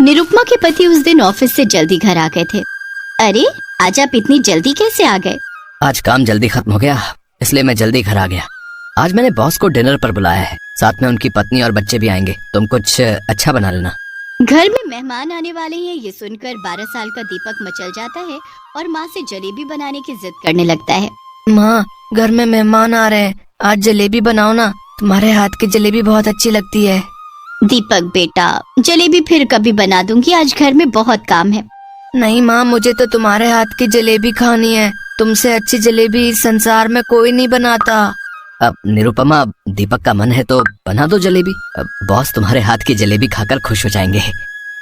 निरुपमा के पति उस दिन ऑफिस से जल्दी घर आ गए थे। अरे आज आप इतनी जल्दी कैसे आ गए? आज काम जल्दी खत्म हो गया, इसलिए मैं जल्दी घर आ गया। आज मैंने बॉस को डिनर पर बुलाया है, साथ में उनकी पत्नी और बच्चे भी आएंगे। तुम कुछ अच्छा बना लेना। घर में मेहमान आने वाले हैं ये सुनकर 12 साल का दीपक मचल जाता है और माँ से जलेबी बनाने की जिद करने लगता है। माँ, घर में मेहमान आ रहे हैं, आज जलेबी बनाओ ना, तुम्हारे हाथ की जलेबी बहुत अच्छी लगती है। दीपक बेटा, जलेबी फिर कभी बना दूंगी, आज घर में बहुत काम है। नहीं माँ, मुझे तो तुम्हारे हाथ की जलेबी खानी है। तुमसे अच्छी जलेबी इस संसार में कोई नहीं बनाता। अब निरुपमा, दीपक का मन है तो बना दो जलेबी। अब बॉस तुम्हारे हाथ की जलेबी खाकर खुश हो जाएंगे।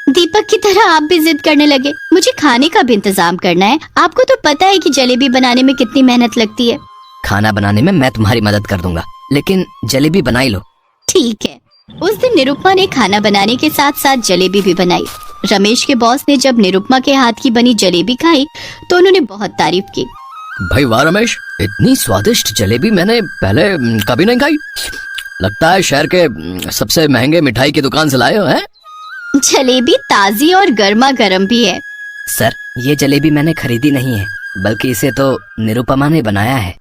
दीपक की तरह आप भी जिद करने लगे। मुझे खाने का भी इंतजाम करना है। आपको तो पता है कि जलेबी बनाने में कितनी मेहनत लगती है। खाना बनाने में मैं तुम्हारी मदद कर दूंगा, लेकिन जलेबी बनाई लो। ठीक है। उस दिन निरुपमा ने खाना बनाने के साथ साथ जलेबी भी बनाई। रमेश के बॉस ने जब निरुपमा के हाथ की बनी जलेबी खाई तो उन्होंने बहुत तारीफ की। भाई वाह रमेश, इतनी स्वादिष्ट जलेबी मैंने पहले कभी नहीं खाई। लगता है शहर के सबसे महंगे मिठाई की दुकान से लाए हो हैं? जलेबी ताजी और गर्मा गर्म भी है। सर, ये जलेबी मैंने खरीदी नहीं है, बल्कि इसे तो निरुपमा ने बनाया है।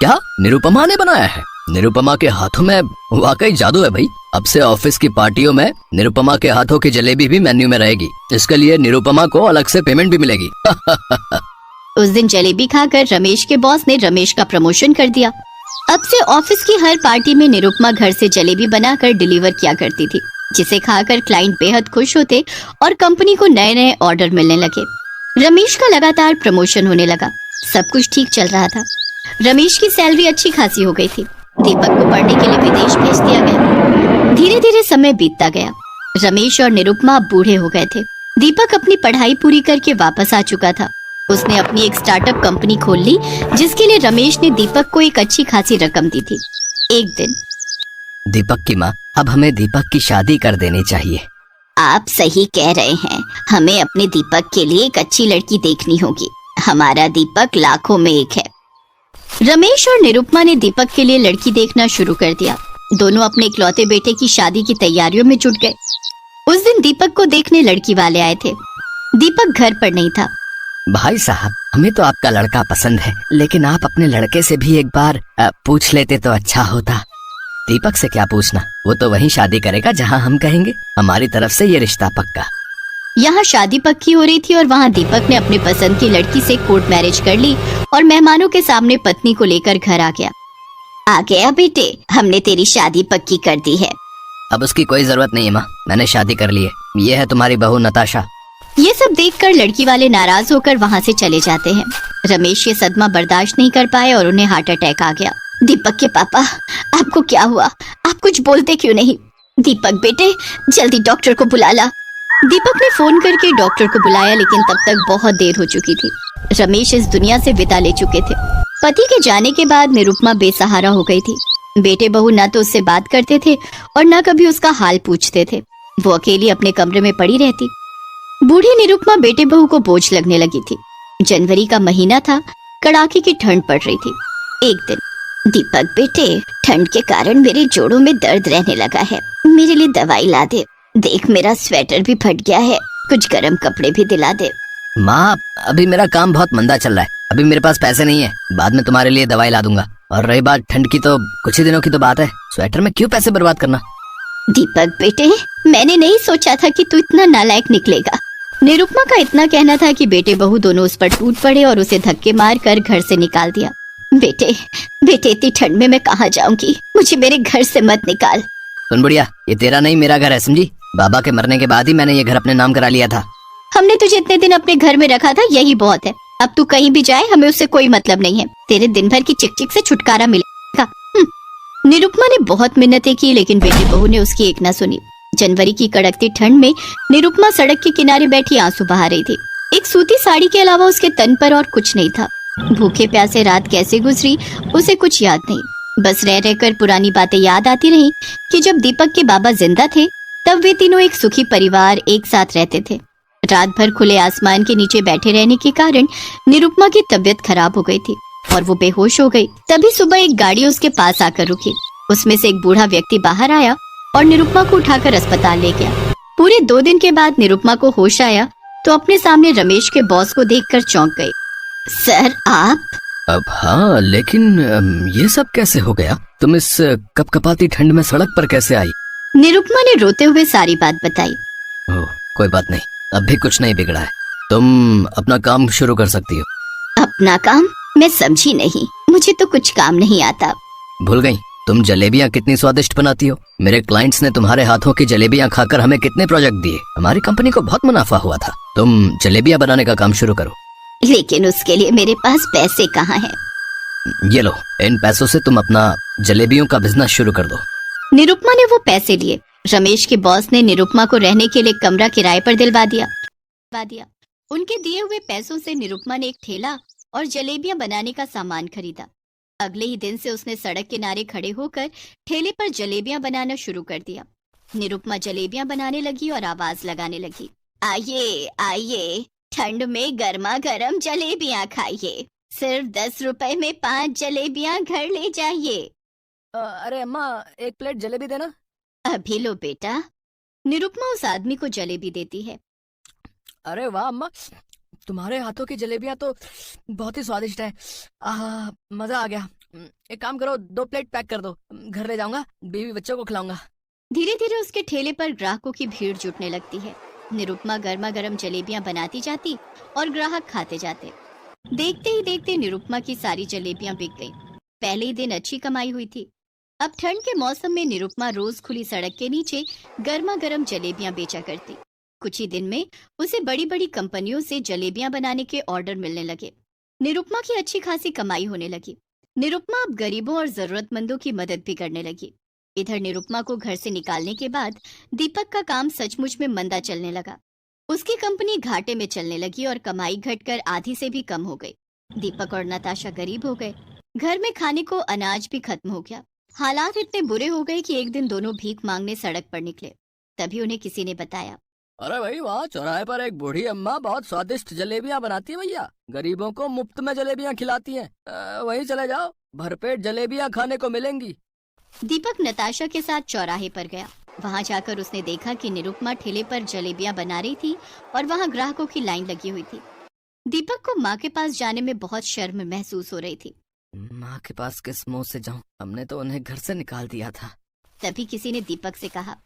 क्या निरुपमा ने बनाया है? निरुपमा के हाथों में वाकई जादू है भाई। अब से ऑफिस की पार्टियों में निरुपमा के हाथों की जलेबी भी मेन्यू में रहेगी। इसके लिए निरुपमा को अलग से पेमेंट भी मिलेगी। उस दिन जलेबी खाकर रमेश के बॉस ने रमेश का प्रमोशन कर दिया। अब से ऑफिस की हर पार्टी में निरुपमा घर से जलेबी बनाकर डिलीवर किया करती थी, जिसे खाकर क्लाइंट बेहद खुश होते और कंपनी को नए नए ऑर्डर मिलने लगे। रमेश का लगातार प्रमोशन होने लगा, सब कुछ ठीक चल रहा था। रमेश की सैलरी अच्छी खासी हो गई थी। दीपक को पढ़ने के लिए विदेश भेज दिया गया। धीरे धीरे समय बीतता गया। रमेश और निरुपमा अब बूढ़े हो गए थे। दीपक अपनी पढ़ाई पूरी करके वापस आ चुका था। उसने अपनी एक स्टार्टअप कंपनी खोल ली, जिसके लिए रमेश ने दीपक को एक अच्छी खासी रकम दी थी। एक दिन, दीपक की माँ, अब हमें दीपक की शादी कर देनी चाहिए। आप सही कह रहे हैं, हमें अपने दीपक के लिए एक अच्छी लड़की देखनी होगी। हमारा दीपक लाखों में एक है। रमेश और निरुपमा ने दीपक के लिए लड़की देखना शुरू कर दिया। दोनों अपने इकलौते बेटे की शादी की तैयारियों में जुट गए। उस दिन दीपक को देखने लड़की वाले आए थे। दीपक घर पर नहीं था। भाई साहब, हमें तो आपका लड़का पसंद है, लेकिन आप अपने लड़के से भी एक बार पूछ लेते तो अच्छा होता। दीपक से क्या पूछना, वो तो वहीं शादी करेगा जहां हम कहेंगे। हमारी तरफ से ये रिश्ता पक्का। यहाँ शादी पक्की हो रही थी और वहाँ दीपक ने अपनी पसंद की लड़की से कोर्ट मैरिज कर ली और मेहमानों के सामने पत्नी को लेकर घर आ गया। आ गया बेटे, हमने तेरी शादी पक्की कर दी है। अब उसकी कोई जरूरत नहीं है माँ, मैंने शादी कर ली है। ये है तुम्हारी बहू नताशा। ये सब देखकर लड़की वाले नाराज होकर वहाँ से चले जाते हैं। रमेश ये सदमा बर्दाश्त नहीं कर पाए और उन्हें हार्ट अटैक आ गया। दीपक के पापा, आपको क्या हुआ? आप कुछ बोलते क्यों नहीं? दीपक बेटे, जल्दी डॉक्टर को बुला ला। दीपक ने फोन करके डॉक्टर को बुलाया, लेकिन तब तक बहुत देर हो चुकी थी। रमेश इस दुनिया से विदा ले चुके थे। पति के जाने के बाद निरुपमा बेसहारा हो गई थी। बेटे बहू न तो उससे बात करते थे और न कभी उसका हाल पूछते थे। वो अकेली अपने कमरे में पड़ी रहती। बूढ़ी निरुपमा बेटे बहू को बोझ लगने लगी थी। जनवरी का महीना था, कड़ाके की ठंड पड़ रही थी। एक दिन, दीपक बेटे, ठंड के कारण मेरे जोड़ों में दर्द रहने लगा है, मेरे लिए दवाई ला दे। देख, मेरा स्वेटर भी फट गया है, कुछ गर्म कपड़े भी दिला दे। माँ, अभी मेरा काम बहुत मंदा चल रहा है, अभी मेरे पास पैसे नहीं है। बाद में तुम्हारे लिए दवाई ला दूंगा। और रही बात ठंड की, तो कुछ ही दिनों की तो बात है, स्वेटर में क्यों पैसे बर्बाद करना। दीपक बेटे, मैंने नहीं सोचा था कि तू इतना नालायक निकलेगा। निरुपमा का इतना कहना था कि बेटे बहू दोनों उस पर टूट पड़े और उसे धक्के मार कर घर से निकाल दिया। बेटे बेटे, इतनी ठंड में मैं कहाँ जाऊंगी, मुझे मेरे घर से मत निकाल। सुन बुढ़िया, ये तेरा नहीं मेरा घर है, समझी? बाबा के मरने के बाद ही मैंने ये घर अपने नाम करा लिया था। हमने तुझे इतने दिन अपने घर में रखा था, यही बहुत है। अब तू कहीं भी जाए, हमें उससे कोई मतलब नहीं है। तेरे दिन भर की चिक चिक से छुटकारा मिलेगा। निरुपमा ने बहुत मिन्नतें की, लेकिन बेटे बहू ने उसकी एक न सुनी। जनवरी की कड़कती ठंड में निरुपमा सड़क के किनारे बैठी आंसू बहा रही थी। एक सूती साड़ी के अलावा उसके तन पर और कुछ नहीं था। भूखे प्यासे रात कैसे गुजरी उसे कुछ याद नहीं। बस रह रहकर पुरानी बातें याद आती रही कि जब दीपक के बाबा जिंदा थे तब वे तीनों एक सुखी परिवार एक साथ रहते थे। रात भर खुले आसमान के नीचे बैठे रहने के कारण निरुपमा की तबीयत खराब हो गई थी और वो बेहोश हो गई। तभी सुबह एक गाड़ी उसके पास आकर रुकी। उसमें से एक बूढ़ा व्यक्ति बाहर आया और निरुपमा को उठाकर अस्पताल ले गया। पूरे 2 दिन के बाद निरुपमा को होश आया तो अपने सामने रमेश के बॉस को देखकर चौंक गई। सर आप? अब हाँ, लेकिन ये सब कैसे हो गया? तुम इस कपकपाती ठंड में सड़क पर कैसे आई? निरुपमा ने रोते हुए सारी बात बताई। ओह, कोई बात नहीं, अब भी कुछ नहीं बिगड़ा है। तुम अपना काम शुरू कर सकती हो। अपना काम? मैं समझी नहीं, मुझे तो कुछ काम नहीं आता। भूल गई? तुम जलेबियाँ कितनी स्वादिष्ट बनाती हो। मेरे क्लाइंट्स ने तुम्हारे हाथों की जलेबियाँ खाकर हमें कितने प्रोजेक्ट दिए। हमारी कंपनी को बहुत मुनाफा हुआ था। तुम जलेबियाँ बनाने का काम शुरू करो। लेकिन उसके लिए मेरे पास पैसे कहाँ हैं? ये लो, इन पैसों से तुम अपना जलेबियों का बिजनेस शुरू कर दो। निरुपमा ने वो पैसे लिए। रमेश के बॉस ने निरुपमा को रहने के लिए कमरा किराए पर दिलवा दिया। उनके दिए हुए पैसों से निरुपमा ने एक ठेला और जलेबियां बनाने का सामान खरीदा। अगले ही दिन से उसने सड़क किनारे खड़े होकर ठेले पर जलेबियां बनाना शुरू कर दिया। निरुपमा जलेबियां बनाने लगी और आवाज लगाने लगी, आइए आइए, ठंड में गर्मा गर्म जलेबियां खाइए। सिर्फ 10 रुपए में 5 जलेबियां घर ले जाइए। अरे अम्मा, एक प्लेट जलेबी देना। अभी लो बेटा। निरुपमा उस आदमी को जलेबी देती है। अरे वाह अम्मा, तुम्हारे हाथों की जलेबियां तो बहुत ही स्वादिष्ट है। मजा आ गया। एक काम करो, 2 प्लेट पैक कर दो, घर ले जाऊंगा, बीवी बच्चों को खिलाऊंगा। धीरे धीरे उसके ठेले पर ग्राहकों की भीड़ जुटने लगती है। निरुपमा गर्मा गर्म जलेबियां बनाती जाती और ग्राहक खाते जाते। देखते ही देखते निरुपमा की सारी जलेबियां बिक गईं। पहले ही दिन अच्छी कमाई हुई थी। अब ठंड के मौसम में निरुपमा रोज खुली सड़क के नीचे गर्मा गर्म जलेबियां बेचा करती। कुछ ही दिन में उसे बड़ी बड़ी कंपनियों से जलेबियां बनाने के ऑर्डर मिलने लगे। निरुपमा की अच्छी खासी कमाई होने लगी। निरुपमा अब गरीबों और जरूरतमंदों की मदद भी करने लगी। इधर निरुपमा को घर से निकालने के बाद दीपक का काम सचमुच में मंदा चलने लगा। उसकी कंपनी घाटे में चलने लगी और कमाई घटकर आधी से भी कम हो गई। दीपक और नताशा गरीब हो गए। घर में खाने को अनाज भी खत्म हो गया। हालात इतने बुरे हो गए कि एक दिन दोनों भीख मांगने सड़क पर निकले। तभी उन्हें किसी ने बताया, अरे भाई, वहाँ चौराहे पर एक बूढ़ी अम्मा बहुत स्वादिष्ट जलेबियाँ बनाती है भैया। गरीबों को मुफ्त में जलेबियाँ खिलाती हैं। वहीं चले जाओ, भरपेट जलेबियाँ खाने को मिलेंगी। दीपक नताशा के साथ चौराहे पर गया। वहां जाकर उसने देखा कि निरुपमा ठेले पर जलेबियां बना रही थी और वहां ग्राहकों की लाइन लगी हुई थी। दीपक को माँ के पास जाने में बहुत शर्म महसूस हो रही थी। माँ के पास किस मुंह से जाऊं? हमने तो उन्हें घर से निकाल दिया था। तभी किसी ने दीपक से कहा,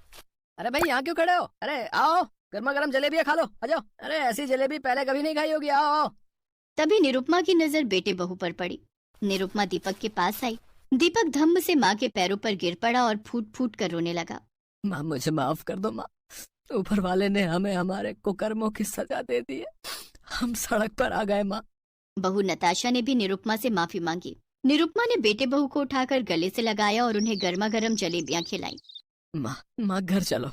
अरे भाई, यहाँ क्यों खड़े हो? अरे आओ, गर्मा गर्म जलेबियाँ खा लो, आ जाओ। अरे ऐसी जलेबी पहले कभी नहीं खाई होगी, आओ आओ। तभी निरुपमा की नजर बेटे बहू पर पड़ी। निरुपमा दीपक के पास आई। दीपक धम्म से माँ के पैरों पर गिर पड़ा और फूट फूट कर रोने लगा। माँ, मुझे माफ कर दो माँ। ऊपर वाले ने हमें हमारे कुकर्मों की सजा दे दी है। हम सड़क पर आ गए माँ। बहू नताशा ने भी निरुपमा से माफी मांगी। निरुपमा ने बेटे बहू को उठाकर गले से लगाया और उन्हें गर्मा गर्म जलेबियां खिलाई। माँ घर चलो।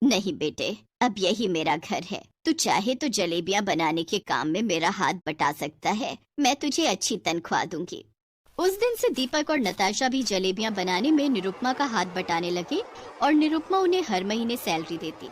नहीं बेटे, अब यही मेरा घर है। तू चाहे तो जलेबियां बनाने के काम में मेरा हाथ बटा सकता है। मैं तुझे अच्छी तनख्वाह दूंगी। उस दिन से दीपक और नताशा भी जलेबियां बनाने में निरुपमा का हाथ बटाने लगे और निरुपमा उन्हें हर महीने सैलरी देती।